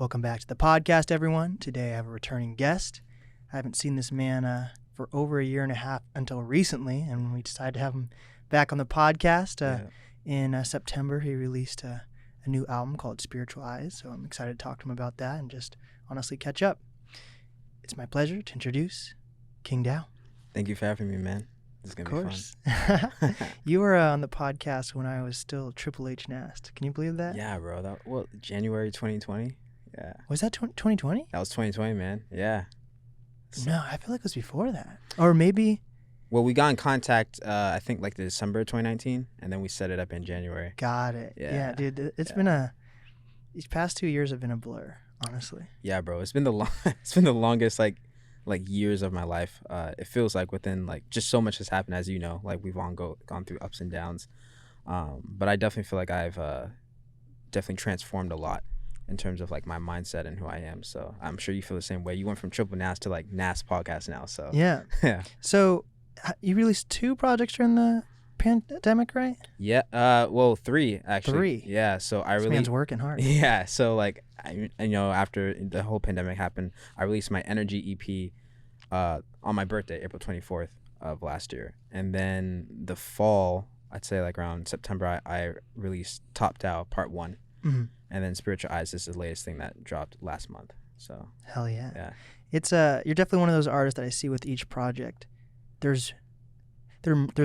Welcome back to the podcast, everyone. Today I have a returning guest. I haven't seen this man for over a year and a half until recently, and we decided to have him back on the podcast. In September, he released a new album called Spiritual Eyes, so I'm excited to talk to him about that and just honestly catch up. It's my pleasure to introduce Kingdow. Thank you for having me, man. This is going to be fun. You were on the podcast when I was still Triple H NAST. Can you believe that? Yeah, bro. January 2020? Yeah. Was that 2020? That was 2020, man. Yeah. No, I feel like it was before that. Or maybe... Well, we got in contact, I think, like December 2019, and then we set it up in January. Got it. Yeah, dude. It's been these past 2 years have been a blur, honestly. Yeah, bro. It's been the longest, like years of my life. It feels like within, like, just so much has happened, as you know. Like, we've all gone through ups and downs. But I definitely feel like I've definitely transformed a lot in terms of, like, my mindset and who I am. So I'm sure you feel the same way. You went from Triple NAST to, like, NAST podcast now. So yeah. So you released 2 projects during the pandemic, right? Yeah. Well, 3 actually. 3. Yeah. So I this man's working hard. Yeah. So like after the whole pandemic happened, I released my Energy EP on my birthday, April 24th of last year, and then the fall, I'd say like around September, I released Top Down Part 1, and then Spiritual Eyes is the latest thing that dropped last month. So hell yeah. Yeah. It's you're definitely one of those artists that I see with each project. There's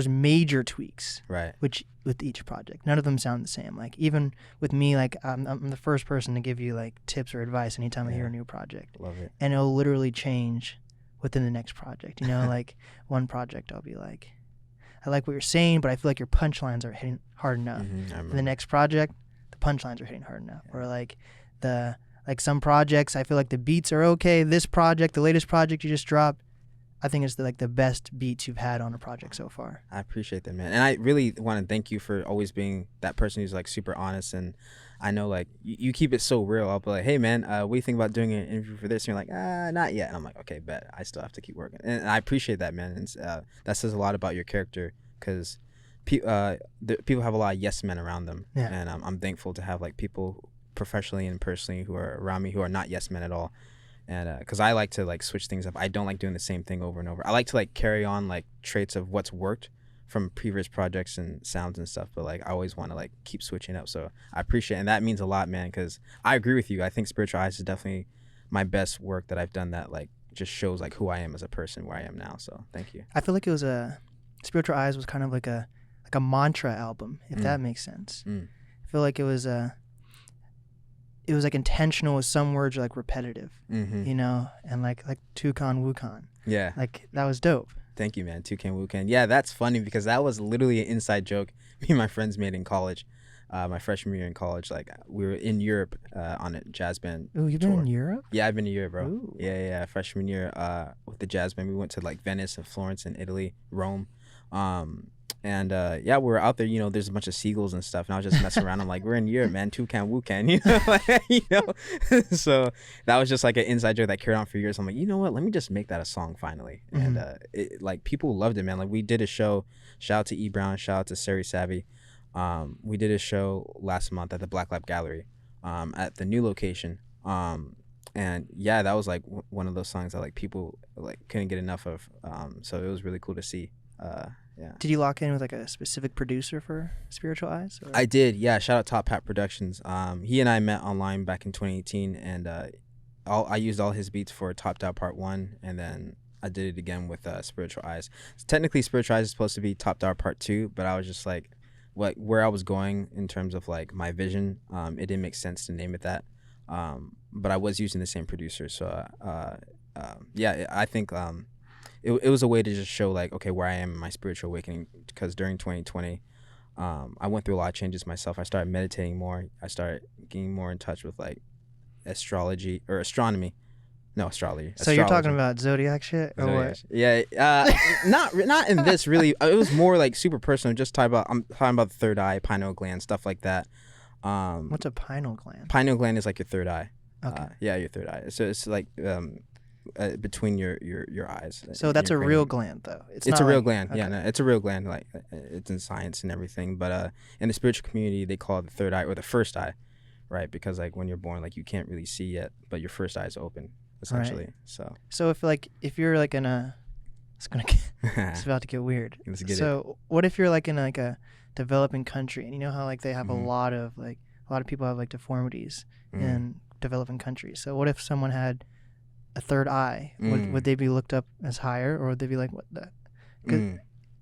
major tweaks, right? Which with each project, none of them sound the same. Like even with me, like I'm the first person to give you like tips or advice anytime I hear a new project. Love it. And it'll literally change within the next project. You know, like one project I'll be like, I like what you're saying, but I feel like your punchlines are hitting hard enough. And the next project, the punchlines are hitting hard enough. Or like some projects, I feel like the beats are okay. This project, the latest project you just dropped, I think it's the best beats you've had on a project so far. I appreciate that, man. And I really want to thank you for always being that person who's like super honest. And I know like you keep it so real. I'll be like, hey man, what do you think about doing an interview for this? And you're like, not yet. And I'm like, okay, bet. I still have to keep working. And I appreciate that, man. And that says a lot about your character, because people have a lot of yes men around them. Yeah. And I'm thankful to have like people professionally and personally who are around me who are not yes men at all. And because I like to like switch things up. I don't like doing the same thing over and over. I like to like carry on like traits of what's worked from previous projects and sounds and stuff, but like I always want to like keep switching up. So I appreciate it, and that means a lot, man, because I agree with you. I think Spiritual Eyes is definitely my best work that I've done that like just shows like who I am as a person, where I am now. So thank you. I feel like it was Spiritual Eyes was kind of like a mantra album, if that makes sense. I feel like it was like intentional with some words are like repetitive, you know, and like Toucan Wukan. Yeah. Like that was dope. Thank you, man. Toucan Wukan. Yeah, that's funny because that was literally an inside joke me and my friends made in college, my freshman year in college. Like we were in Europe on a jazz band. Ooh, you've been in Europe? Yeah, I've been to Europe, bro. Ooh. Yeah. Freshman year with the jazz band, we went to like Venice and Florence and Italy, Rome. And we were out there, you know, there's a bunch of seagulls and stuff, and I was just messing around. I'm like, we're in Europe, man, Toucan Wukan, you know, so that was just like an inside joke that carried on for years. I'm like, you know what, let me just make that a song finally. And like people loved it, man. Like we did a show, shout out to E Brown, shout out to Sari Savvy. We did a show last month at the Black Lab Gallery at the new location. And yeah, that was like one of those songs that like people like couldn't get enough of. So it was really cool to see. Yeah. Did you lock in with like a specific producer for Spiritual Eyes? Or? I did, yeah. Shout out Top Hat Productions. He and I met online back in 2018, and I used all his beats for Top Down Part 1, and then I did it again with Spiritual Eyes. So technically, Spiritual Eyes is supposed to be Top Down Part 2, but I was just like, where I was going in terms of like my vision, it didn't make sense to name it that. But I was using the same producer, so I think. It was a way to just show like, okay, where I am in my spiritual awakening, because during 2020 I went through a lot of changes myself. I started meditating more. I started getting more in touch with like astrology. So astrology. You're talking about zodiac shit or zodiac what? Yeah. Not in this really. It was more like super personal. I'm talking about the third eye, pineal gland, stuff like that. What's a pineal gland? Pineal gland is like your third eye. Okay. Your third eye. So it's like between your eyes. So that's a real gland, though. It's a real gland. Okay. Yeah, no, it's a real gland. Like it's in science and everything. But in the spiritual community, they call it the third eye or the first eye, right? Because like when you're born, like you can't really see yet, but your first eye is open essentially. Right. So if you're like in a, it's about to get weird. Let's get it. What if you're like in like a developing country, and you know how like they have a lot of people have like deformities in developing countries. So what if someone had a third eye? Would they be looked up as higher, or would they be like, what the?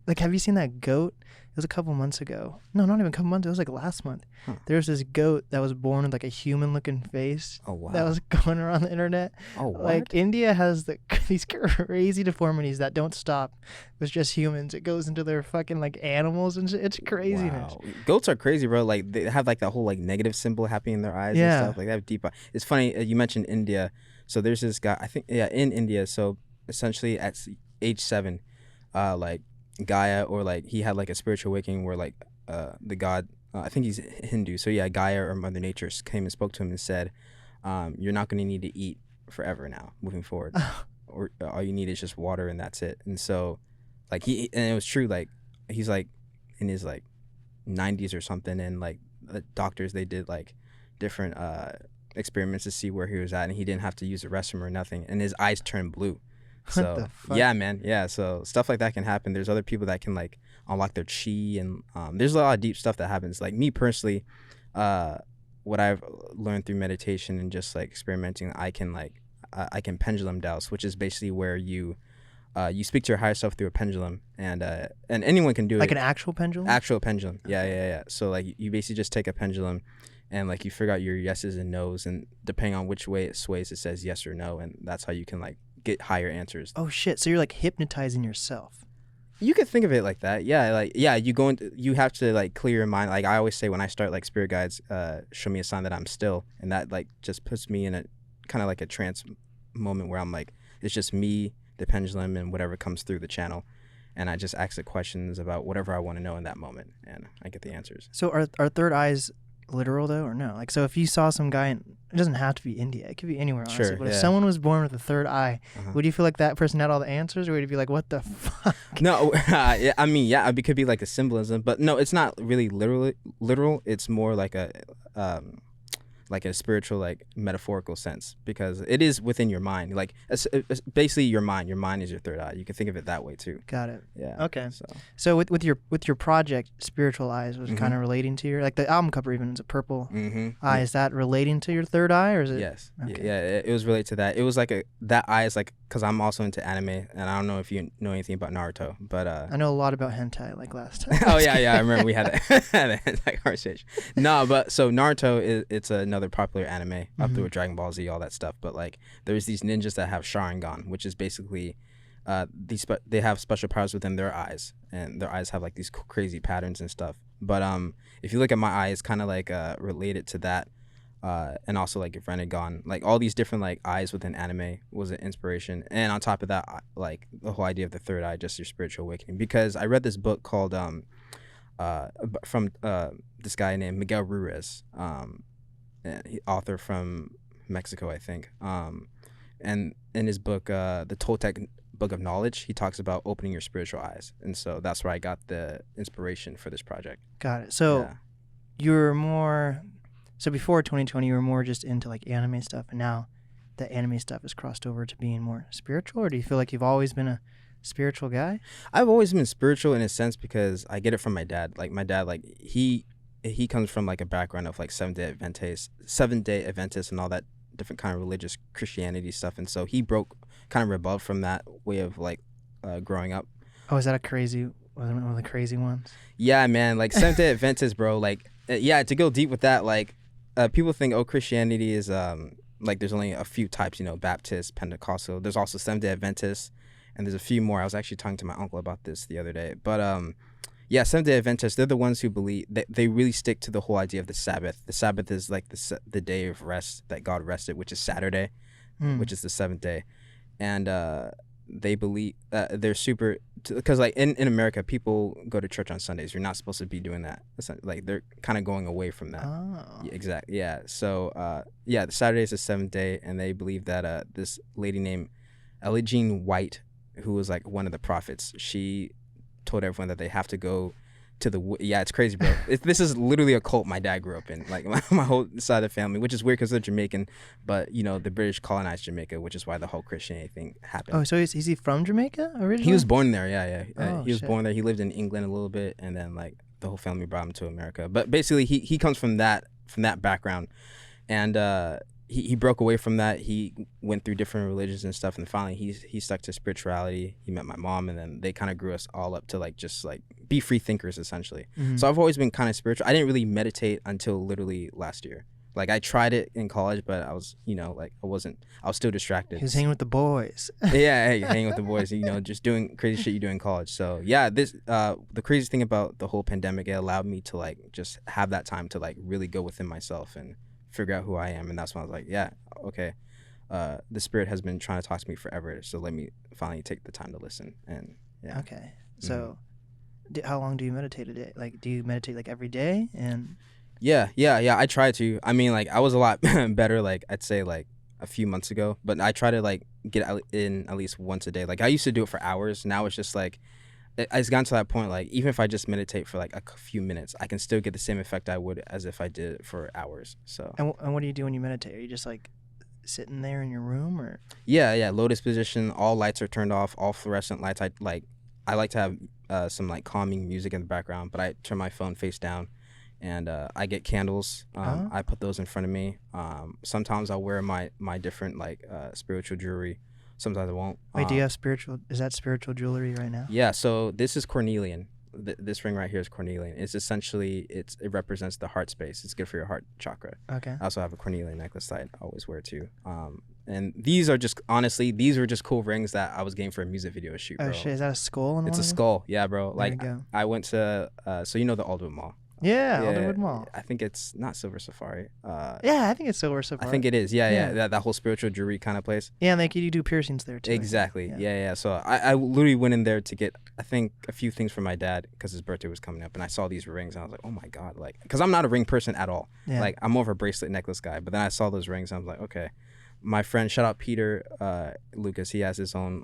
Like, have you seen that goat? It was a couple months ago. No, not even a couple months. It was like last month. Huh. There was this goat that was born with like a human-looking face. Oh wow! That was going around the internet. Oh what? Like India has these crazy deformities that don't stop with just humans. It goes into their fucking like animals and shit. It's craziness. Wow. Goats are crazy, bro. Like they have like that whole like negative symbol happening in their eyes and stuff. Like they have deep. It's funny you mentioned India. So there's this guy. I think in India. So essentially at age 7, like Gaia, or like he had like a spiritual awakening where like the god, I think he's Hindu, so yeah, Gaia or Mother Nature came and spoke to him and said, you're not going to need to eat forever now moving forward. Or all you need is just water and that's it. And so like and it was true, like he's like in his like 90s or something, and like the doctors, they did like different experiments to see where he was at, and he didn't have to use the restroom or nothing, and his eyes turned blue. So yeah, man, yeah. So stuff like that can happen. There's other people that can like unlock their chi, and there's a lot of deep stuff that happens. Like me personally, what I've learned through meditation and just like experimenting, I can pendulum dowse, which is basically where you speak to your higher self through a pendulum, and anyone can do like it. Like an actual pendulum? Actual pendulum. Yeah. So like you basically just take a pendulum, and like you figure out your yeses and nos, and depending on which way it sways, it says yes or no, and that's how you can like get higher answers. Oh shit! So you're like hypnotizing yourself. You could think of it like that. Yeah, like you have to like clear your mind. Like I always say when I start, like spirit guides show me a sign that I'm still, and that like just puts me in a kind of like a trance moment where I'm like, it's just me, the pendulum, and whatever comes through the channel, and I just ask the questions about whatever I want to know in that moment, and I get the answers. So are third eyes literal though, or no? Like, so if you saw some guy, it doesn't have to be India, it could be anywhere, honestly. Sure, but if someone was born with a third eye, would you feel like that person had all the answers, or would you be like, what the fuck? No, I mean, yeah, it could be like a symbolism, but no, it's not really literal. It's more like a spiritual, like metaphorical sense, because it is within your mind. Like it's basically your mind. Your mind is your third eye. You can think of it that way too. Got it. Yeah. Okay. So with your project, Spiritual Eyes was kind of relating to your, like the album cover even is a purple eye. Is that relating to your third eye, or is it? Yes. Okay. Yeah, it was related to that. It was like that eye is like, because I'm also into anime, and I don't know if you know anything about Naruto, but I know a lot about hentai, like last time. Oh yeah, I remember we had that conversation. No, but so Naruto it's another popular anime up there with Dragon Ball Z, all that stuff. But like there's these ninjas that have Sharingan, which is basically they have special powers within their eyes, and their eyes have like these crazy patterns and stuff. But if you look at my eye, it's kind of like related to that. And also like Renegon, like all these different like eyes within anime was an inspiration. And on top of that, like the whole idea of the third eye, just your spiritual awakening, because I read this book called from this guy named Miguel Ruiz, author from Mexico, I think. And in his book, the Toltec Book of Knowledge, he talks about opening your spiritual eyes, and so that's where I got the inspiration for this project. Got it. So you're more. So before 2020, you were more just into like anime stuff, and now the anime stuff has crossed over to being more spiritual, or do you feel like you've always been a spiritual guy? I've always been spiritual in a sense because I get it from my dad. Like my dad, like he comes from like a background of like Seventh-day Adventists and all that different kind of religious Christianity stuff, and so he kind of rebelled from that way of like growing up. Oh, is that one of the crazy ones? Yeah, man, like Seventh-day Adventists, bro. Like, yeah, to go deep with that, like. People think, Christianity is like there's only a few types, Baptist, Pentecostal. There's also Seventh-day Adventists, and there's a few more. I was actually talking to my uncle about this the other day. But yeah, Seventh-day Adventists, they're the ones who believe that they really stick to the whole idea of the Sabbath. The Sabbath is like the day of rest that God rested, which is Saturday, which is the seventh day, and they believe they're super, because like in America, people go to church on Sundays. You're not supposed to be doing that. Like they're kind of going away from that. Oh. Yeah, exactly. Yeah. So the Saturday is the seventh day, and they believe that this lady named Ella Jean White, who was like one of the prophets, she told everyone that they have to go Yeah, it's crazy, bro. This is literally a cult my dad grew up in, like my whole side of the family, which is weird because they're Jamaican, but the British colonized Jamaica, which is why the whole Christianity thing happened. Oh, so is he from Jamaica originally? He was born there, yeah. Oh, he was born there. He lived in England a little bit, and then like the whole family brought him to America. But basically, he comes from that background, and he broke away from that. He went through different religions and stuff, and finally he stuck to spirituality. He met my mom, and then they kind of grew us all up to like just like be free thinkers essentially. Mm-hmm. So I've always been kind of spiritual. I didn't really meditate until literally last year. Like I tried it in college, but I was I was still distracted. He was hanging with the boys. Yeah, hey, hanging with the boys, just doing crazy shit you do in college. So yeah, the crazy thing about the whole pandemic, it allowed me to like just have that time to like really go within myself and figure out who I am. And that's when I was like, yeah, okay, the spirit has been trying to talk to me forever, so let me finally take the time to listen. And yeah. Okay, so how long do you meditate a day? Like, do you meditate like every day? And yeah, I try to. I mean, like I was a lot better, like I'd say like a few months ago, but I try to like get in at least once a day. Like I used to do it for hours. Now it's just like it's gotten to that point, like even if I just meditate for like a few minutes, I can still get the same effect I would as if I did it for hours. So and what do you do when you meditate? Are you just like sitting there in your room, or? Yeah, lotus position, all lights are turned off, all fluorescent lights. I like to have some like calming music in the background, but I turn my phone face down, and I get candles. I put those in front of me. Sometimes I'll wear my different like spiritual jewelry. Sometimes I won't. Wait, do you have spiritual? Is that spiritual jewelry right now? Yeah. So this is cornelian. This ring right here is cornelian. It's essentially it represents the heart space. It's good for your heart chakra. Okay. I also have a Cornelia necklace that I always wear too. And these are just these were just cool rings that I was getting for a music video shoot, bro. Oh shit! Is that a skull? It's a skull. Yeah, bro. There like you go. I went to so the Alderwood Mall. Yeah, Alderwood Mall. I think it's not Silver Safari. Yeah, I think it's Silver Safari. I think it is. Yeah. That whole spiritual jewelry kind of place. Yeah, and like you do piercings there too. Exactly. Yeah. So I literally went in there to get, I think, a few things for my dad because his birthday was coming up, and I saw these rings, and I was like, oh my god, like, because I'm not a ring person at all. Yeah. Like I'm more of a bracelet necklace guy, but then I saw those rings, and I was like, okay. My friend, shout out Peter Lucas, he has his own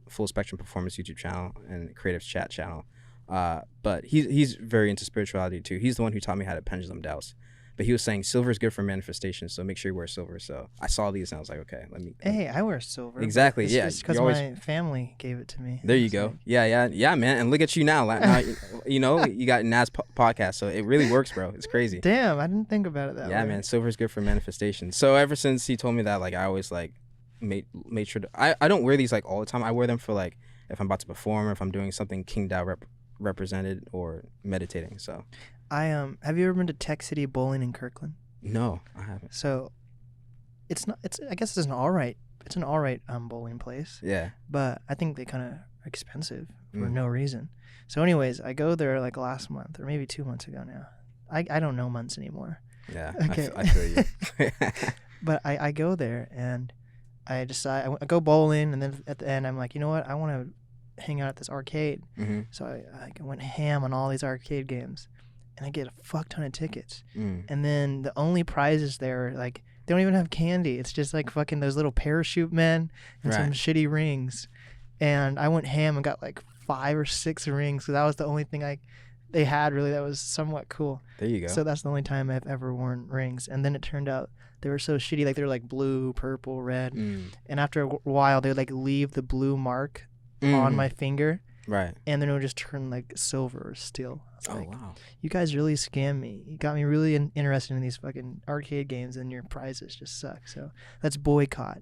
Full Spectrum Performance YouTube channel and Creative Chat channel. But he's very into spirituality too. He's the one who taught me how to pendulum dowse. But he was saying silver is good for manifestation, so make sure you wear silver. So I saw these and I was like, okay, let me. Hey, I wear silver. Exactly. It's because my family gave it to me. There you go. Like, yeah, man. And look at you now. Now you got NAST podcast, so it really works, bro. It's crazy. Damn, I didn't think about it that way. Yeah, man. Silver is good for manifestation. So ever since he told me that, like I always like made sure to. I don't wear these like all the time. I wear them for like if I'm about to perform or if I'm doing something Kingdow represented or meditating. So have you ever been to Tech City Bowling in Kirkland? No, I haven't. So I guess it's an all right bowling place. Yeah, but I think they kind of are expensive for no reason. So anyways, I go there like last month or maybe 2 months ago now. I don't know months anymore. Yeah. Okay. I feel you. But I go there and I decide I go bowling, and then at the end I'm like, you know what, I want to hang out at this arcade. Mm-hmm. So I went ham on all these arcade games, and I get a fuck ton of tickets. And then the only prizes there are like, they don't even have candy. It's just like fucking those little parachute men and some shitty rings. And I went ham and got like 5 or 6 rings, because that was the only thing they had really that was somewhat cool. There you go. So that's the only time I've ever worn rings. And then it turned out they were so shitty. Like they were like blue, purple, red. And after a while, they would like leave the blue mark on my finger. Right. And then it would just turn like silver or steel. Like, wow. You guys really scammed me. You got me really interested in these fucking arcade games, and your prizes just suck. So let's boycott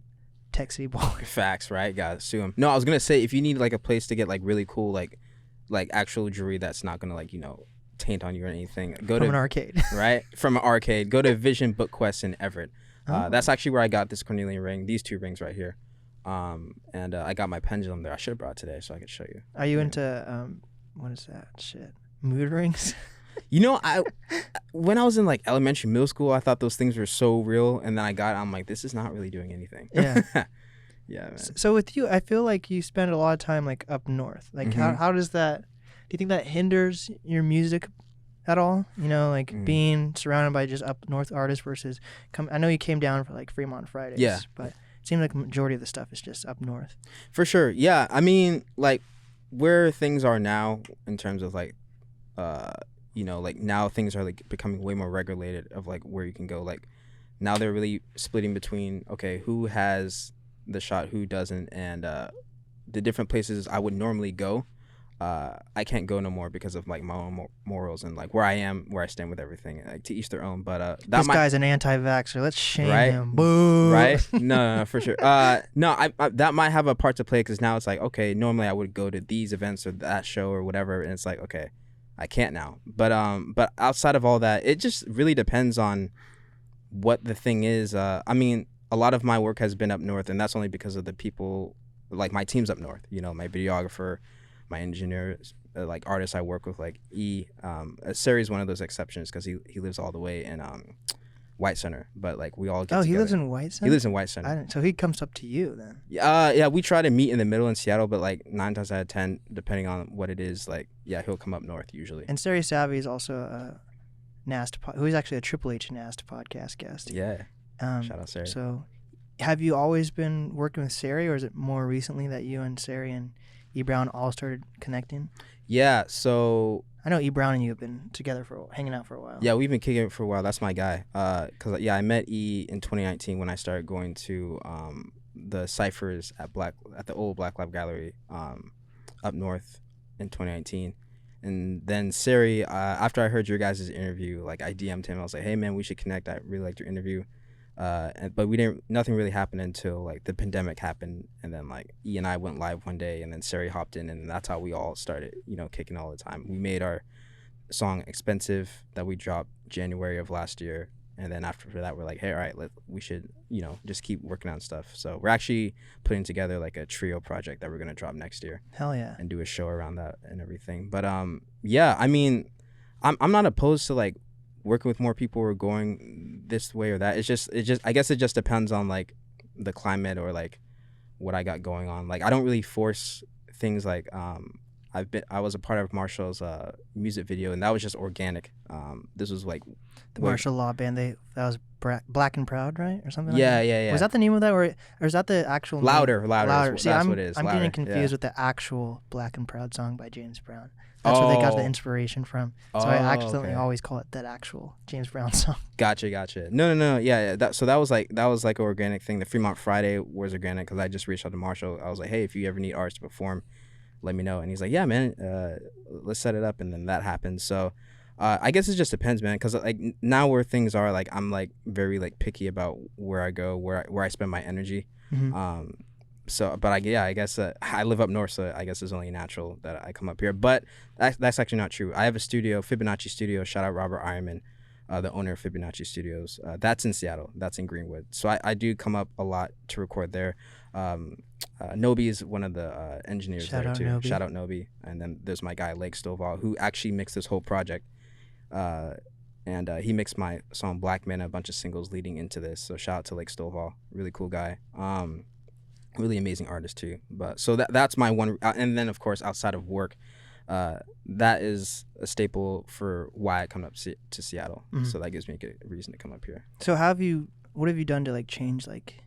Tech City Bowling. Facts, right? Gotta sue them. No, I was gonna say, if you need like a place to get like really cool like actual jewelry that's not gonna like taint on you or anything, go to an arcade. Right? From an arcade. Go to Vision Book Quest in Everett. That's actually where I got this Cornelian ring. These 2 rings right here. And I got my pendulum there. I should have brought it today so I could show you. Are you into what is that shit? Mood rings? When I was in like elementary, middle school, I thought those things were so real, and then I'm like, this is not really doing anything. Yeah. Yeah, man. So with you, I feel like you spend a lot of time like up north. Like how does that? Do you think that hinders your music at all? Being surrounded by just up north artists versus I know you came down for like Fremont Fridays. Yeah. But it seems like the majority of the stuff is just up north. For sure. Yeah. I mean, like where things are now in terms of like you know, like now things are like becoming way more regulated of like where you can go. Like now they're really splitting between, okay, who has the shot, who doesn't, and the different places I would normally go, I can't go no more because of like my own morals and like where I am, where I stand with everything. Like to each their own. But that this guy's an anti-vaxxer. Let's shame right? him. Boo. Right? No, for sure. No, I that might have a part to play because now it's like, okay, normally I would go to these events or that show or whatever, and it's like, okay, I can't now. But outside of all that, it just really depends on what the thing is. I mean, a lot of my work has been up north, and that's only because of the people, like my team's up north. You know, my videographer, my engineer, like artists I work with, like Sari's one of those exceptions because he lives all the way in White Center, but like we all get together. He lives in White Center? He lives in White Center. So he comes up to you then? Yeah, we try to meet in the middle in Seattle, but like 9 times out of 10, depending on what it is, like, yeah, he'll come up north usually. And Sari Savvy is also a NAST, who's actually a Triple H NAST podcast guest. Yeah. Shout out Sari. So have you always been working with Sari, or is it more recently that you and Sari and E. Brown all started connecting? Yeah, so I know E. Brown and you have been together hanging out for a while. Yeah, we've been kicking it for a while. That's my guy. Cause I met E in 2019 when I started going to the ciphers at the old Black Lab Gallery up north in 2019. And then Sari, after I heard your guys' interview, like I DM'd him. I was like, hey man, we should connect. I really liked your interview. But nothing really happened until like the pandemic happened, and then like E and I went live one day, and then Sari hopped in, and that's how we all started, you know, kicking all the time. We made our song Expensive that we dropped January of last year, and then after that we're like, hey, all right, we should, you know, just keep working on stuff. So we're actually putting together like a trio project that we're gonna drop next year. Hell yeah. And do a show around that and everything. But yeah, I mean, I'm not opposed to like working with more people or going this way or that. It's just I guess it just depends on like the climate or like what I got going on. Like I don't really force things. Like I was a part of Marshall's music video, and that was just organic. This was like the Marshall Law Band. That was Black and Proud, right, or something? Yeah, like that? Yeah. Was that the name of that, or is that the actual name? Louder. See, that's what it is. I'm Louder. getting confused with the actual Black and Proud song by James Brown. That's where they got the inspiration from. So I accidentally always call it that actual James Brown song. Gotcha. No. Yeah. That was like an organic thing. The Fremont Friday was organic because I just reached out to Marshall. I was like, hey, if you ever need artists to perform, let me know. And he's like, yeah, man, let's set it up. And then that happened. So I guess it just depends, man. Because like now where things are, like I'm like very like picky about where I go, where I spend my energy. Mm-hmm. So, but I guess I live up north, so I guess it's only natural that I come up here. But that's actually not true. I have a studio, Fibonacci Studio. Shout out Robert Ironman, the owner of Fibonacci Studios. That's in Seattle. That's in Greenwood. So I do come up a lot to record there. Nobi is one of the engineers there too. Shout out Nobi. And then there's my guy Lake Stovall, who actually mixed this whole project. And he mixed my song Black Man, a bunch of singles leading into this. So shout out to Lake Stovall, really cool guy. Really amazing artist too. But so that's my one. And then of course outside of work, that is a staple for why I come up to Seattle. Mm-hmm. So that gives me a good reason to come up here. So what have you done to like change like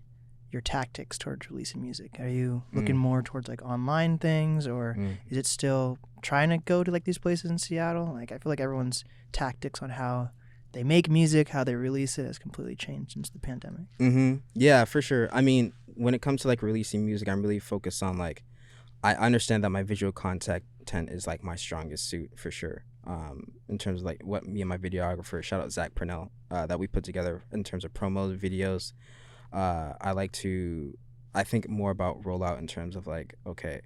your tactics towards releasing music? Are you looking more towards like online things, or is it still trying to go to like these places in Seattle? Like I feel like everyone's tactics on how they make music, how they release it has completely changed since the pandemic. Mm-hmm. Yeah, for sure. I mean, when it comes to like releasing music, I'm really focused on like, I understand that my visual content is like my strongest suit for sure. In terms of like what me and my videographer, shout out Zach Pineal, that we put together in terms of promos, videos. I think more about rollout in terms of like, okay,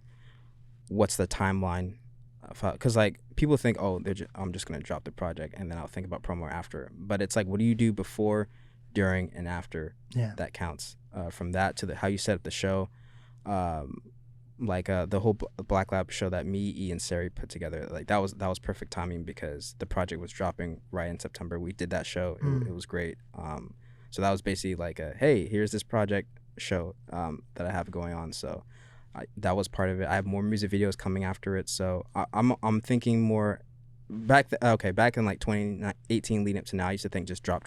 what's the timeline? Because like people think, oh, I'm just gonna drop the project and then I'll think about promo after. But it's like, what do you do before, during, and after? Yeah, that counts. From that to how you set up the show, the whole Black Lab show that me, E, and Sari put together. Like that was perfect timing because the project was dropping right in September. We did that show. It was great. So that was basically like hey, here's this project show that I have going on. So. That was part of it. I have more music videos coming after it, so I'm thinking more back in like 2018 leading up to now. I used to think just drop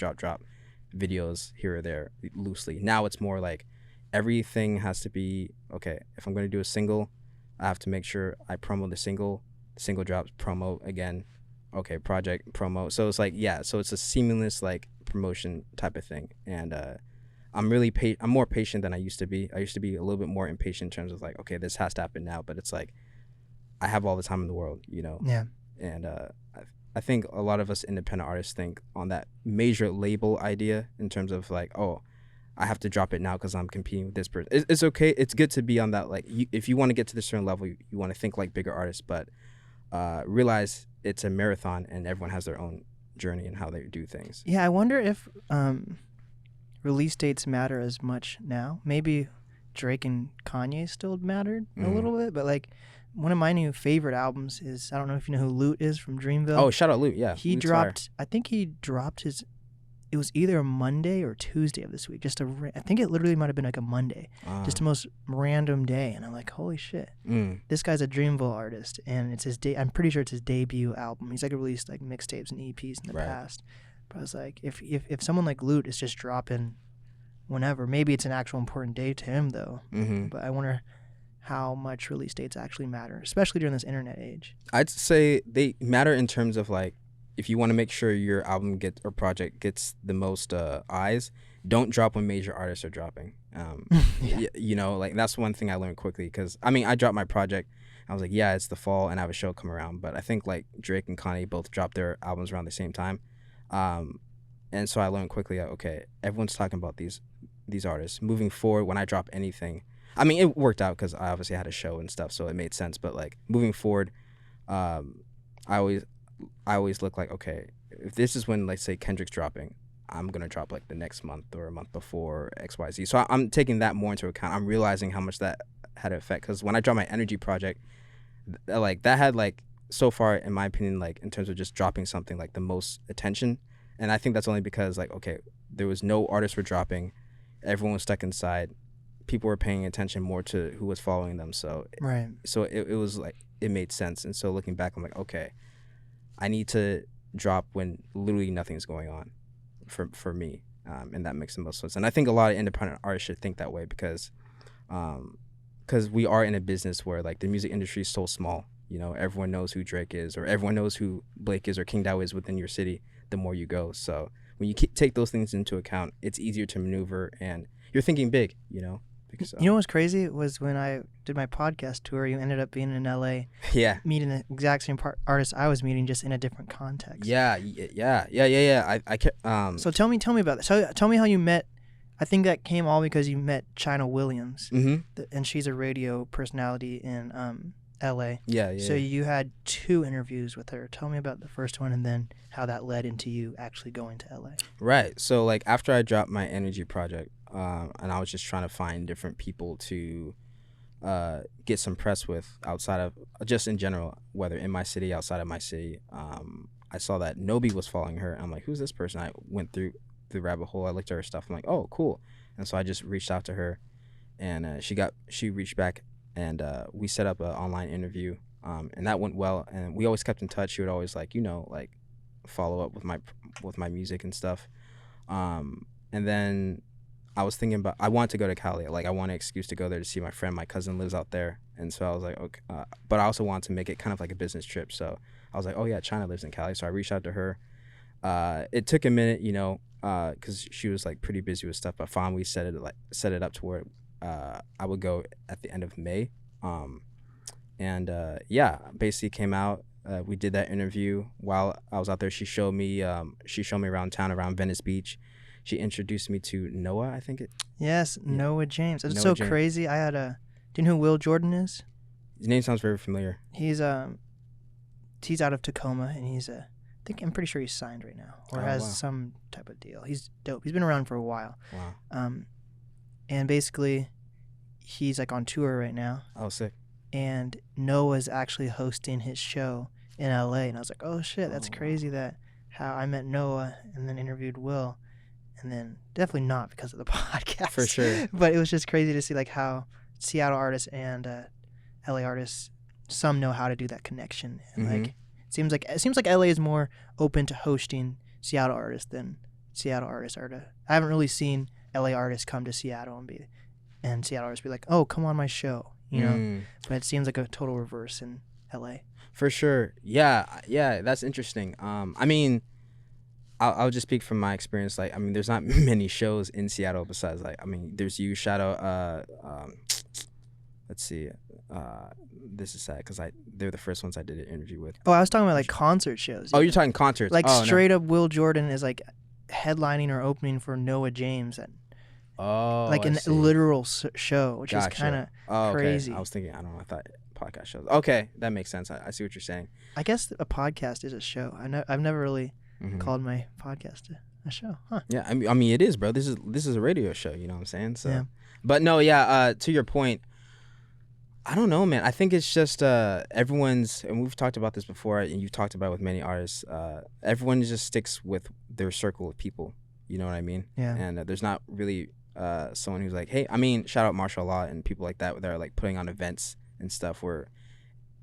videos here or there loosely. Now it's more like everything has to be okay. If I'm going to do a single, I have to make sure I promo the single drops, promo again, okay, project promo. So it's like, yeah, so it's a seamless like promotion type of thing. And I'm more patient than I used to be. I used to be a little bit more impatient in terms of like, okay, this has to happen now, but it's like I have all the time in the world, you know. Yeah. And I think a lot of us independent artists think on that major label idea in terms of like, oh, I have to drop it now because I'm competing with this person. It's okay. It's good to be on that, like, if you want to get to this certain level, you want to think like bigger artists, but realize it's a marathon and everyone has their own journey and how they do things. Yeah, I wonder if release dates matter as much now. Maybe Drake and Kanye still mattered a little bit, but like one of my new favorite albums is, I don't know if you know who Lute is from Dreamville. Oh, shout out Lute, yeah. He Lute's dropped, I think he dropped his, it was either a Monday or Tuesday of this week. I think it literally might have been like a Monday. Just the most random day. And I'm like, holy shit. This guy's a Dreamville artist. And it's I'm pretty sure it's his debut album. He's like released like mixtapes and EPs in the past. But I was like, if someone like Lute is just dropping whenever, maybe it's an actual important day to him though. But I wonder how much release dates actually matter, especially during this internet age. I'd say they matter in terms of like, if you want to make sure your album or project gets the most eyes, don't drop when major artists are dropping. You know, like that's one thing I learned quickly, because I mean, I dropped my project. I was like, yeah, it's the fall and I have a show come around. But I think like Drake and Kanye both dropped their albums around the same time. And so I learned quickly, okay, everyone's talking about these artists. Moving forward, when I drop anything, I mean, it worked out because I obviously had a show and stuff, so it made sense. But like moving forward, I always look like, okay, if this is when, let's say, Kendrick's dropping, I'm going to drop like the next month or a month before XYZ. So I'm taking that more into account. I'm realizing how much that had an effect, because when I dropped my Energy project, like that had like, so far, in my opinion, like in terms of just dropping something, like the most attention. And I think that's only because like, okay, there was no artists were dropping. Everyone was stuck inside. People were paying attention more to who was following them. So so it was like, it made sense. And so looking back, I'm like, okay, I need to drop when literally nothing's going on for me. And that makes the most sense. And I think a lot of independent artists should think that way, because we are in a business where like the music industry is so small. You know, everyone knows who Drake is, or everyone knows who Blake is, or Kingdow is within your city the more you go. So when you take those things into account, it's easier to maneuver, and you're thinking big, you know. You know what's crazy was when I did my podcast tour, you ended up being in LA. Yeah. Meeting the exact same artist I was meeting, just in a different context. Yeah. So tell me about that. So tell me how you met. I think that came all because you met China Williams, and she's a radio personality in LA. Yeah. So you had 2 interviews with her. Tell me about the first one, and then how that led into you actually going to LA. Right. So like after I dropped my Energy project, and I was just trying to find different people to get some press with outside of, just in general, whether in my city, outside of my city. I saw that Nobi was following her. I'm like, who's this person? I went through the rabbit hole. I looked at her stuff. I'm like, oh, cool. And so I just reached out to her, and she reached back, and we set up an online interview, and that went well. And we always kept in touch. She would always like follow up with my music and stuff. And then I was thinking about, I wanted to go to Cali. Like I want an excuse to go there to see my friend. My cousin lives out there. And so I was like, okay. But I also wanted to make it kind of like a business trip. So I was like, oh yeah, China lives in Cali. So I reached out to her. It took a minute, because she was like pretty busy with stuff. But finally we set it up to where I would go at the end of May. Basically came out. We did that interview while I was out there. She showed me around town, around Venice Beach. She introduced me to Noah, I think. Yes, yeah. Noah James. It's so crazy. I had do you know who Will Jordan is? His name sounds very familiar. He's out of Tacoma, and I'm pretty sure he's signed right now, or has some type of deal. He's dope. He's been around for a while. Wow. And basically, he's like on tour right now. Oh, sick. And Noah's actually hosting his show in LA, and I was like, oh shit, that's crazy. That how I met Noah and then interviewed Will. And then definitely not because of the podcast. For sure. But it was just crazy to see like how Seattle artists and LA artists, some know how to do that connection. And like it seems like LA is more open to hosting Seattle artists than Seattle artists are to. I haven't really seen LA artists come to Seattle and Seattle artists be like, "Oh, come on my show," you know. But it seems like a total reverse in LA. For sure. Yeah, that's interesting. I mean, I'll just speak from my experience. Like, I mean, there's not many shows in Seattle besides, like, I mean, there's you. Shout out. Let's see. This is sad because they're the first ones I did an interview with. Oh, I was talking about like concert shows. Oh, you're talking concerts. Like oh, straight up, Will Jordan is like headlining or opening for Noah James at like a literal show, which is kind of crazy. Okay. I was thinking, I don't know. I thought podcast shows. Okay, that makes sense. I see what you're saying. I guess a podcast is a show. I've never really called my podcast a show. Huh. Yeah, I mean, it is, bro. This is a radio show. You know what I'm saying? So, yeah. But no, yeah. To your point. I don't know, man. I think it's just everyone's, and we've talked about this before, and you've talked about it with many artists. Everyone just sticks with their circle of people. You know what I mean? Yeah. And there's not really someone who's like, hey, I mean, shout out Martial Law and people like that are like putting on events and stuff where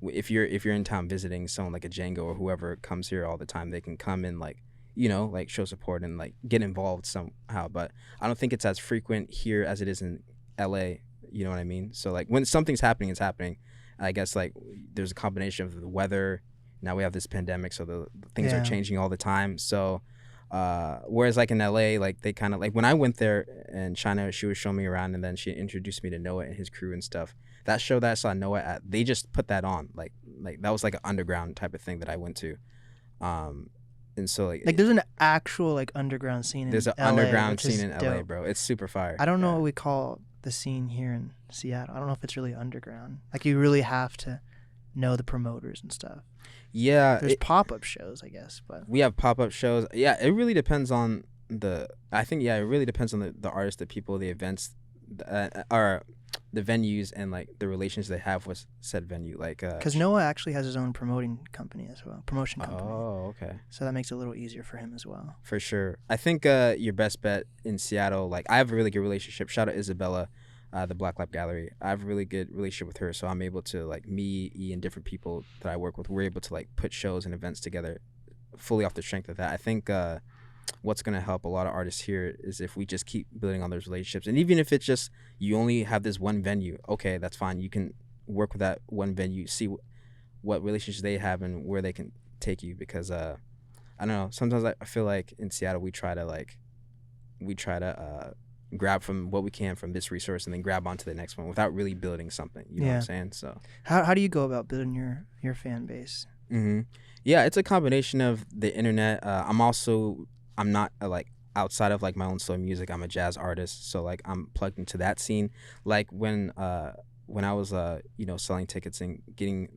if you're in town visiting someone like a Django or whoever comes here all the time, they can come and like, you know, like show support and like get involved somehow. But I don't think it's as frequent here as it is in LA. You know what I mean? So like when something's happening, it's happening. I guess like there's a combination of the weather. Now we have this pandemic, so the things are changing all the time. So whereas like in LA, like they kind of like when I went there and China, she was showing me around and then she introduced me to Noah and his crew and stuff. That show that I saw Noah at, they just put that on. Like that was like an underground type of thing that I went to. And so like there's an actual like underground scene in LA. There's an underground scene in LA, bro. It's super fire. I don't know what we call the scene here in Seattle. I don't know if it's really underground. Like you really have to know the promoters and stuff. Yeah. There's pop-up shows, I guess, but we have pop-up shows. Yeah, it really depends on it really depends on the artists, the people, the events, or the venues and like the relations they have with said venue. Like because Noah actually has his own promotion company. Oh, okay. So that makes it a little easier for him as well. For sure. I think your best bet in Seattle, like I have a really good relationship. Shout out Isabella, the Black Lab Gallery. I have a really good relationship with her, so I'm able to like E and different people that I work with. We're able to like put shows and events together fully off the strength of that. I think what's going to help a lot of artists here is if we just keep building on those relationships. And even if it's just you only have this one venue, okay, that's fine. You can work with that one venue, see what relationships they have and where they can take you. Because I don't know, sometimes I feel like in Seattle we try to grab from what we can from this resource and then grab onto the next one without really building something. You know what I'm saying? So how do you go about building your fan base? Yeah, it's a combination of the internet. I'm not like outside of like my own solo music. I'm a jazz artist, so like I'm plugged into that scene. Like when I was selling tickets and getting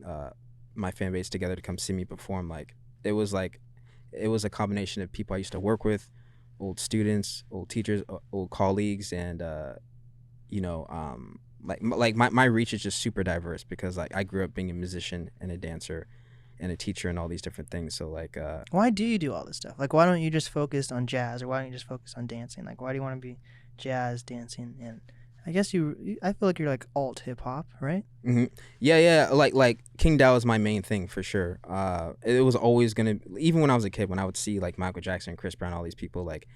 my fan base together to come see me perform, like it was a combination of people I used to work with, old students, old teachers, old colleagues, and my reach is just super diverse because like I grew up being a musician and a dancer and a teacher and all these different things. So like why do you do all this stuff? Like why don't you just focus on jazz, or why don't you just focus on dancing? Like why do you want to be jazz, dancing, and I guess I feel like you're like alt hip hop, right? Yeah, like Kingdow is my main thing for sure. It was always gonna, even when I was a kid, when I would see like Michael Jackson, Chris Brown, all these people, like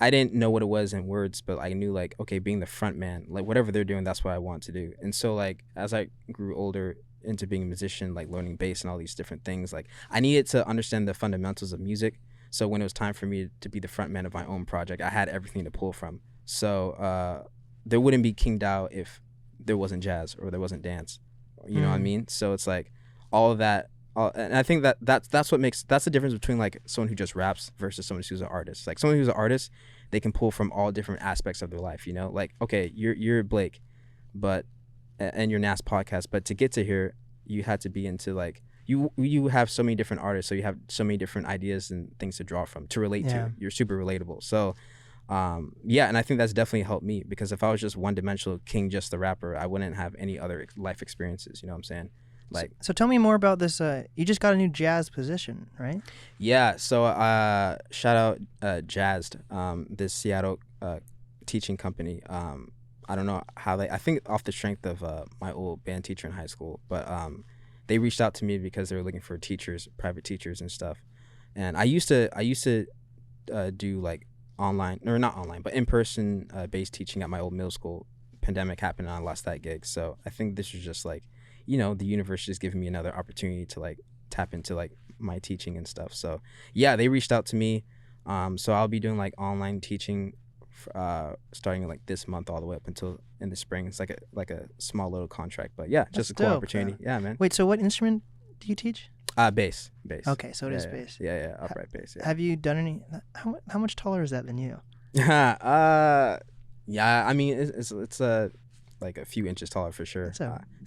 I didn't know what it was in words, but I knew like, okay, being the front man, like whatever they're doing, that's what I want to do. And so like as I grew older into being a musician, like learning bass and all these different things, like I needed to understand the fundamentals of music. So when it was time for me to be the front man of my own project, I had everything to pull from. So there wouldn't be Kingdow if there wasn't jazz or there wasn't dance. You know what I mean? So it's like all of that. And I think that's the difference between like someone who just raps versus someone who's an artist. Like someone who's an artist, they can pull from all different aspects of their life, you know? Like, okay, you're Blake, and your NAST podcast, but to get to here, you had to be into like, you have so many different artists, so you have so many different ideas and things to draw from, to relate to. You're super relatable. So and I think that's definitely helped me, because if I was just one-dimensional King, just the rapper, I wouldn't have any other life experiences, you know what I'm saying? Like, so tell me more about this. You just got a new jazz position, right? Yeah. So shout out Jazzed, this Seattle teaching company. I don't know how I think off the strength of my old band teacher in high school, but they reached out to me because they were looking for teachers, private teachers and stuff. And I used to do like online, or not online, but in-person based teaching at my old middle school. Pandemic happened and I lost that gig. So I think this was just like the universe just giving me another opportunity to like tap into like my teaching and stuff. So yeah, they reached out to me. So I'll be doing like online teaching starting like this month all the way up until in the spring. It's like a small little contract, but yeah, just a cool opportunity. Yeah, man. Wait, so what instrument do you teach? Bass. Okay, so it is bass. Yeah, upright bass. Yeah. Have you done any? How much taller is that than you? Yeah, I mean it's like a few inches taller for sure.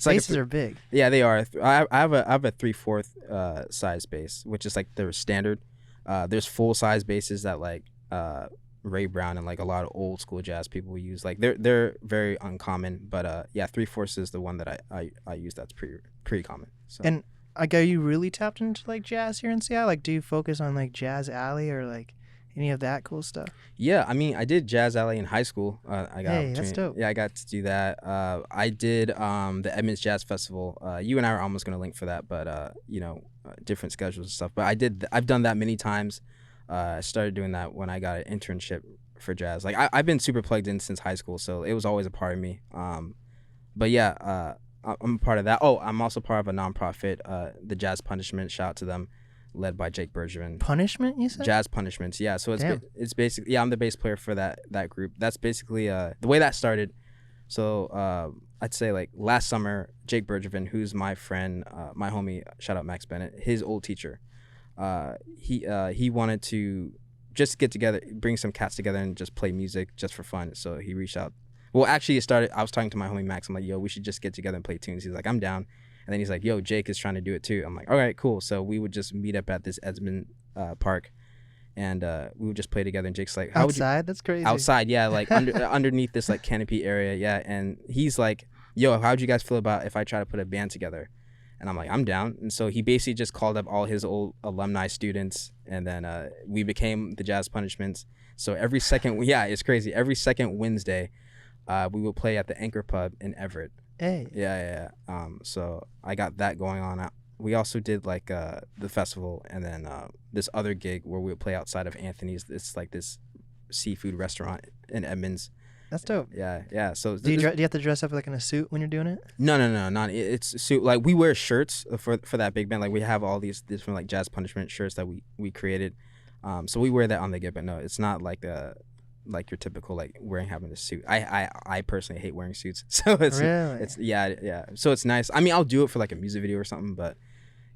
Basses are big. Yeah, they are. I have a 3/4 size bass, which is like their standard. There's full size basses that like Ray Brown and like a lot of old school jazz people use. Like they're very uncommon, but yeah, 3/4 is the one that I use. That's pretty common. So. And like, are you really tapped into like jazz here in Seattle? Like, do you focus on like Jazz Alley or like any of that cool stuff? Yeah, I mean, I did Jazz Alley in high school. That's dope. Yeah, I got to do that. I did the Edmonds Jazz Festival. You and I were almost gonna link for that, but different schedules and stuff. But I've done that many times. I started doing that when I got an internship for jazz. Like I've been super plugged in since high school, so it was always a part of me. But yeah, I'm a part of that. Oh, I'm also part of a nonprofit, the Jazz Punishment. Shout out to them, led by Jake Bergevin. Punishment, you said? Jazz Punishments. Yeah. So it's basically, yeah, I'm the bass player for that group. That's basically the way that started. So I'd say like last summer, Jake Bergevin, who's my friend, my homie, shout out Max Bennett, his old teacher. He wanted to just get together, bring some cats together and just play music just for fun. So he reached out. Well, actually, it started. I was talking to my homie Max. I'm like, yo, we should just get together and play tunes. He's like, I'm down. And then he's like, yo, Jake is trying to do it too. I'm like, all right, cool. So we would just meet up at this Edmond Park, and we would just play together. And Jake's like, outside? That's crazy. Outside, yeah, like underneath this like canopy area, yeah. And he's like, yo, how'd you guys feel about if I try to put a band together? And I'm like, I'm down. And so he basically just called up all his old alumni students, and then we became the Jazz Punishments. So every second, yeah, it's crazy. Every second Wednesday, we will play at the Anchor Pub in Everett. Hey. Yeah. So I got that going on. We also did like the festival, and then this other gig where we would play outside of Anthony's. It's like this seafood restaurant in Edmonds. That's dope. Yeah. So do you have to dress up like in a suit when you're doing it? No. Not it's a suit. Like we wear shirts for that big band. Like we have all these different like Jazz Punishment shirts that we created. So we wear that on the gig, but no, it's not like like your typical like having a suit. I personally hate wearing suits. So it's yeah. So it's nice. I mean, I'll do it for like a music video or something, but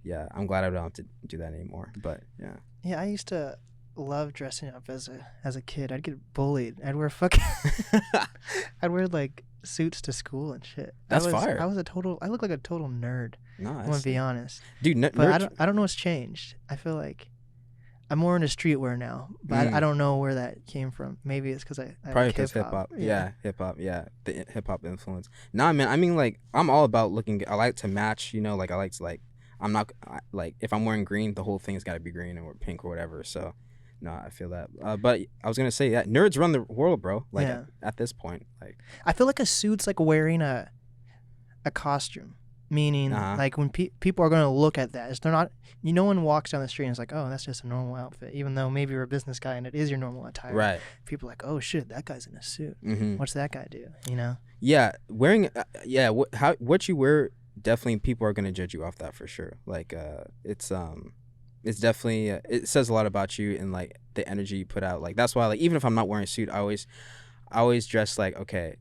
yeah, I'm glad I don't have to do that anymore. But yeah. Yeah, I used to love dressing up as a kid. I'd get bullied. I'd wear I'd wear like suits to school and shit. That's fire. I look like a total nerd. No, I'm gonna be honest, dude. But I don't know what's changed. I feel like I'm more into streetwear now, but I don't know where that came from. Maybe it's because I probably because hip hop. Yeah, hip hop. Yeah, the hip hop influence. Nah, man. I mean, like I'm all about looking. I like to match. Like I like to like. I'm not like if I'm wearing green, the whole thing's got to be green or pink or whatever. So. No, I feel that. But I was gonna say that nerds run the world, bro. Like at this point, like I feel like a suit's like wearing a costume, meaning like when people are gonna look at that, they're not. No one walks down the street and is like, oh, that's just a normal outfit, even though maybe you're a business guy and it is your normal attire. Right. People are like, oh shit, that guy's in a suit. Mm-hmm. What's that guy do? Yeah, wearing. What you wear, definitely people are gonna judge you off that for sure. Like it's definitely it says a lot about you and like the energy you put out. Like that's why like even if I'm not wearing a suit, I always dress like okay,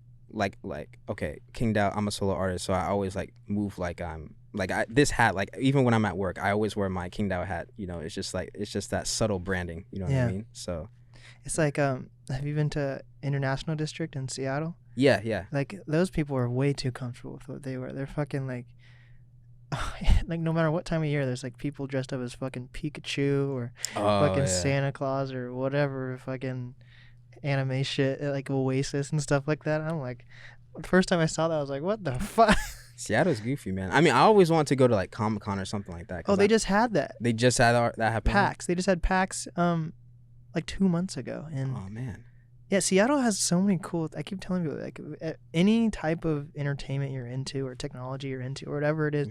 Kingdow. I'm a solo artist, so I always like move like I'm like this hat. Like even when I'm at work, I always wear my Kingdow hat. It's just that subtle branding. You know what I mean? So it's like have you been to International District in Seattle? Yeah. Like those people are way too comfortable with what they wear. They're fucking like. Like no matter what time of year, there's like people dressed up as fucking Pikachu or Santa Claus or whatever fucking anime shit, like Oasis and stuff like that. I'm like, the first time I saw that, I was like, what the fuck? Seattle's goofy, man. I mean, I always wanted to go to like Comic-Con or something like that. Oh, they just had that. They just had that happen. PAX. They just had PAX like 2 months ago. And oh man. Yeah, Seattle has so many cool. I keep telling people like any type of entertainment you're into or technology you're into or whatever it is,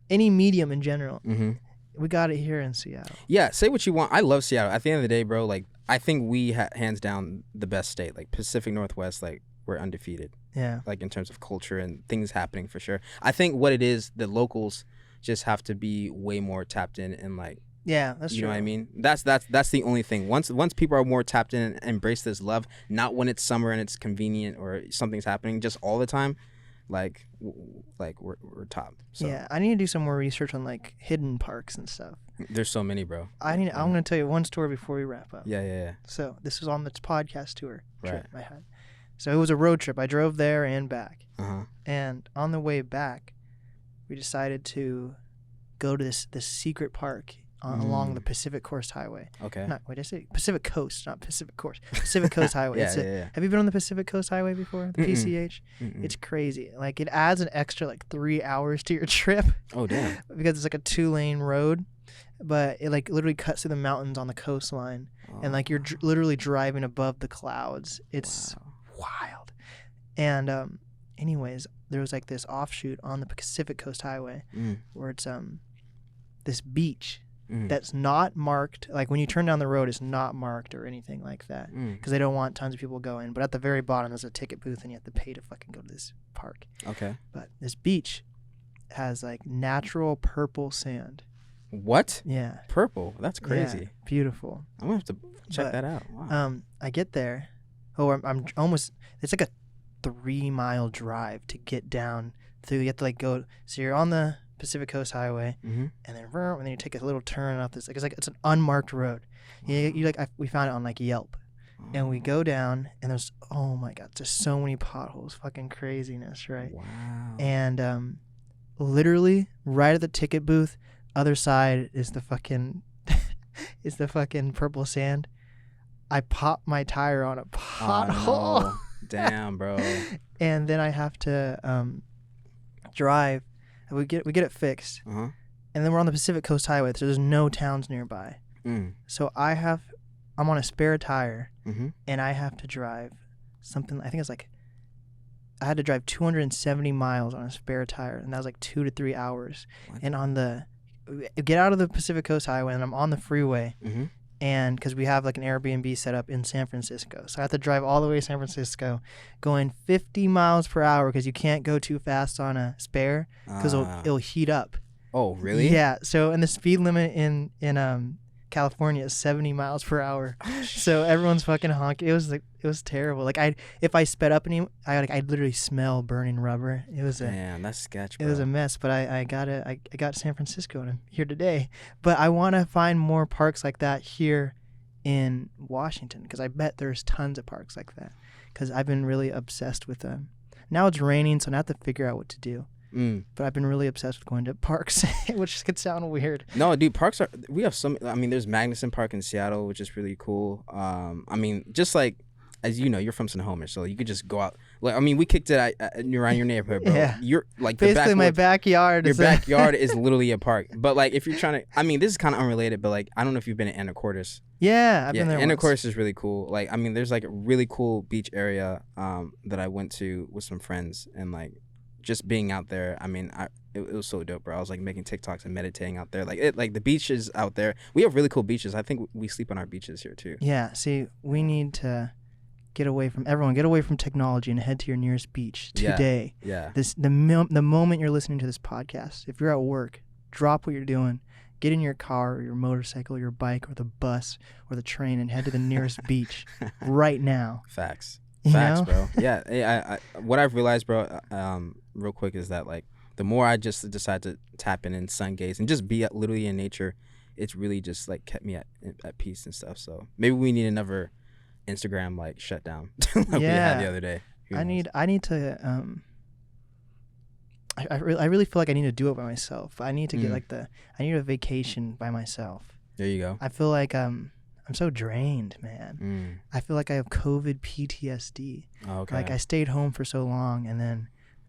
any medium in general, we got it here in Seattle. Yeah, say what you want. I love Seattle. At the end of the day, bro, like I think we hands down the best state. Like Pacific Northwest, like we're undefeated. Yeah. Like in terms of culture and things happening for sure. I think what it is, the locals just have to be way more tapped in and like. Yeah, that's you true. know what I mean? That's the only thing. Once people are more tapped in and embrace this love, not when it's summer and it's convenient or something's happening, just all the time. Like we're top. So. Yeah, I need to do some more research on like hidden parks and stuff. There's so many, bro. I'm gonna tell you one story before we wrap up. Yeah. So this was on the podcast tour trip Right. I had. So it was a road trip. I drove there and back. Uh-huh. And on the way back, we decided to go to this secret park along the Pacific Coast Highway. Okay. Did I say Pacific Coast, not Pacific Coast. Pacific Coast Highway. Yeah. Have you been on the Pacific Coast Highway before? The PCH? Mm-mm. It's crazy. Like it adds an extra like 3 hours to your trip. Oh damn. Because it's like a 2-lane road, but it like literally cuts through the mountains on the coastline, and like you're literally driving above the clouds. It's wild. And anyways, there was like this offshoot on the Pacific Coast Highway where it's this beach that's not marked. Like when you turn down the road, it's not marked or anything like that because they don't want tons of people going. But at the very bottom, there's a ticket booth, and you have to pay to fucking go to this park. Okay. But this beach has like natural purple sand. What? Yeah. Purple. That's crazy. Yeah, beautiful. I'm gonna have to check that out. Wow. I get there. Oh, I'm almost. It's like a 3-mile drive to get down through. You have to like go. So you're on the Pacific Coast Highway, and then you take a little turn off this. It's an unmarked road. Wow. We found it on like Yelp, and we go down, and there's oh my god, there's so many potholes, fucking craziness, right? Wow. And literally right at the ticket booth, other side is the fucking purple sand. I popped my tire on a pothole. Oh, no. Damn, bro. And then I have to drive. We get it fixed, and then we're on the Pacific Coast Highway, so there's no towns nearby. So I'm on a spare tire, and I have to drive something. I think it's like I had to drive 270 miles on a spare tire, and that was like 2 to 3 hours. What? And get out of the Pacific Coast Highway, and I'm on the freeway, and because we have like an Airbnb set up in San Francisco, so I have to drive all the way to San Francisco, going 50 miles per hour because you can't go too fast on a spare because it'll heat up. Oh, really? Yeah. So, and the speed limit in California is 70 miles per hour. So everyone's fucking honking. It was terrible. Like if I sped up I'd literally smell burning rubber. It was man, that's sketch, bro. It was a mess, but I got to San Francisco and I'm here today. But I want to find more parks like that here in Washington because I bet there's tons of parks like that because I've been really obsessed with them. Now it's raining, so I have to figure out what to do. But I've been really obsessed with going to parks, which could sound weird. No, dude, parks we have some. I mean, there's Magnuson Park in Seattle, which is really cool. I mean, just like, as you know, you're from Snohomish, so you could just go out. Like, I mean, we kicked it around your neighborhood, bro. Yeah. You're like basically my backyard. Your backyard is literally a park. But like, if you're trying to, I mean, this is kind of unrelated, but like, I don't know if you've been to Anacortes. Yeah, I've been there. Anacortes is really cool. Like, I mean, there's like a really cool beach area that I went to with some friends, and like, just being out there, I mean, it was so dope, bro. I was like making TikToks and meditating out there. Like the beaches out there, we have really cool beaches. I think we sleep on our beaches here too. Yeah. See, we need to get away from technology and head to your nearest beach today. Yeah. The moment you're listening to this podcast, if you're at work, drop what you're doing, get in your car or your motorcycle, or your bike, or the bus or the train, and head to the nearest beach right now. Facts, know? Bro. Yeah. I what I've realized, bro, real quick, is that like the more I just decide to tap in sun gaze and just be literally in nature, it's really just like kept me at peace and stuff. So maybe we need another Instagram like shutdown like we had the other day. I need to I really feel like I need to do it by myself. I need to get I need a vacation by myself. There you go. I feel like I'm so drained, man. I feel like I have COVID PTSD. Oh, okay. Like I stayed home for so long, and then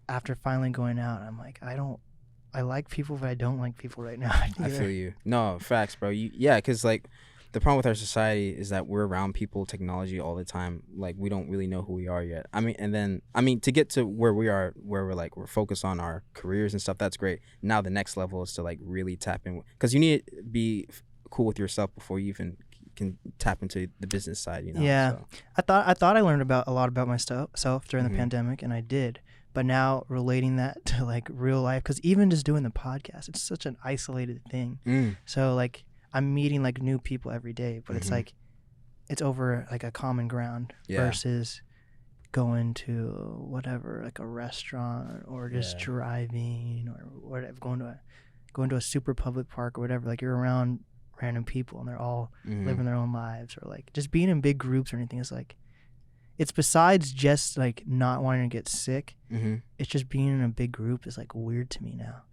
after finally going out, I'm like, I like people, but I don't like people right now. I feel you. No, facts, bro. Because like the problem with our society is that we're around people, technology all the time. Like we don't really know who we are yet. I mean, to get to where we are, where we're focused on our careers and stuff, that's great. Now the next level is to like really tap in, because you need to be cool with yourself before you even can tap into the business side, you know. Yeah. So. I thought I learned a lot about myself during the pandemic, and I did. But now relating that to like real life, because even just doing the podcast, it's such an isolated thing. So like I'm meeting like new people every day, but it's like it's over like a common ground versus going to whatever, like a restaurant or just driving or whatever, going to a super public park or whatever. Like you're around random people and they're all living their own lives, or like just being in big groups or anything is like, it's besides just like not wanting to get sick. It's just being in a big group is like weird to me now.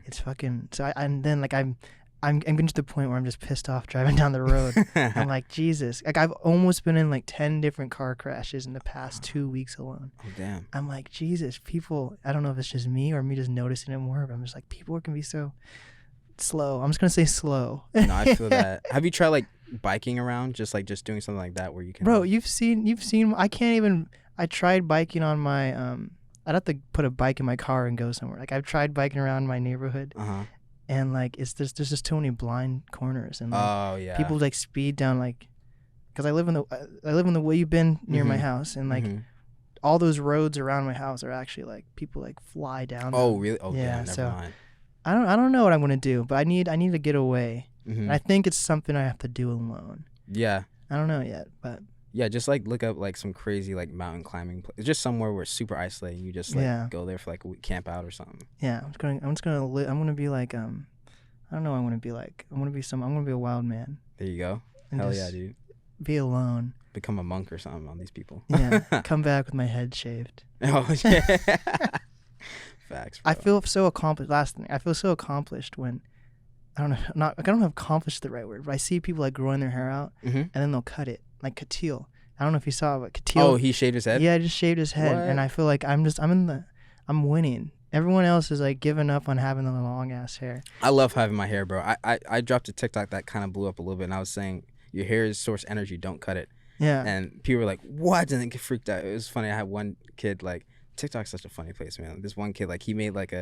It's fucking, so and then like I'm getting to the point where I'm just pissed off driving down the road. I'm like, Jesus. Like, I've almost been in like 10 different car crashes in the past 2 weeks alone. Oh, damn. I'm like, Jesus, people, I don't know if it's just me or me just noticing it more, but I'm just like, people can be so slow. I'm just going to say slow. No, I feel that. Have you tried like biking around? Just doing something like that where you can. Bro, you've seen, I tried biking on my, I'd have to put a bike in my car and go somewhere. Like, I've tried biking around my neighborhood. And like there's just too many blind corners, and like, people like speed down, like, because I live in the way you've been near my house, and like all those roads around my house are actually like people like fly down. Oh them. really? Oh yeah. Never So mind. I don't know what I'm gonna do, but I need to get away. And I think it's something I have to do alone. Yeah. I don't know yet, but. Yeah, just like look up like some crazy like mountain climbing place. Just somewhere where it's super isolated. You just like go there for like a week, camp out or something. Yeah, I'm gonna be like I don't know what I'm gonna be like. I'm gonna be a wild man. There you go. Hell yeah, dude. Be alone. Become a monk or something on these people. Yeah. Come back with my head shaved. Oh yeah. Facts, bro. I feel so accomplished. Last thing, I feel so accomplished when I don't have accomplished the right word, but I see people like growing their hair out and then they'll cut it. Like Katil. I don't know if you saw, but Katil. Oh, he shaved his head? Yeah, I just shaved his head. What? And I feel like I'm winning. Everyone else is like giving up on having the long ass hair. I love having my hair, bro. I dropped a TikTok that kind of blew up a little bit, and I was saying your hair is source energy, don't cut it. Yeah. And people were like, what? And they get freaked out. It was funny. I had one kid, like, TikTok's such a funny place, man. This one kid, like, he made like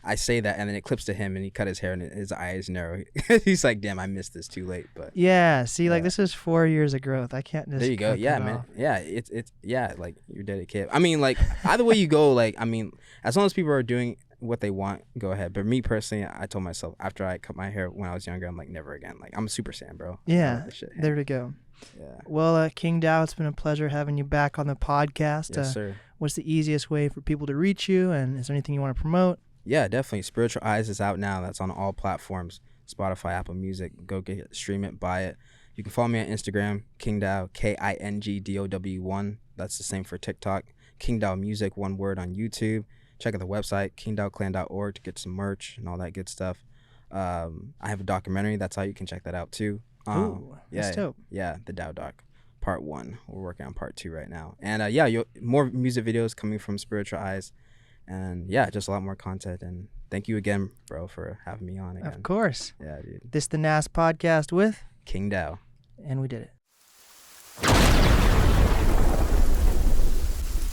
I say that, and then it clips to him, and he cut his hair, and his eyes narrow. He's like, "Damn, I missed this too late." But yeah, see, like this is 4 years of growth. I can't just. There you go. Yeah, man. Yeah, it's like you're dedicated. I mean, like either way you go, like I mean, as long as people are doing what they want, go ahead. But me personally, I told myself after I cut my hair when I was younger, I'm like never again. Like I'm a Super Saiyan, bro. Yeah, there we go. Yeah. Well, Kingdow, it's been a pleasure having you back on the podcast. Yes, sir. What's the easiest way for people to reach you, and is there anything you want to promote? Yeah, definitely. Spiritual Eyes is out now. That's on all platforms. Spotify, Apple Music. Go get it, stream it, buy it. You can follow me on Instagram, Kingdow, KINGDOW1. That's the same for TikTok. Kingdow Music, one word on YouTube. Check out the website, kingdowclan.org, to get some merch and all that good stuff. I have a documentary. That's how you can check that out too. Ooh, that's dope. Yeah, the Dow Doc, part 1. We're working on part 2 right now. And more music videos coming from Spiritual Eyes. And yeah, just a lot more content. And thank you again, bro, for having me on again. Of course. Yeah, dude. This the NAST podcast with Kingdow. And we did it.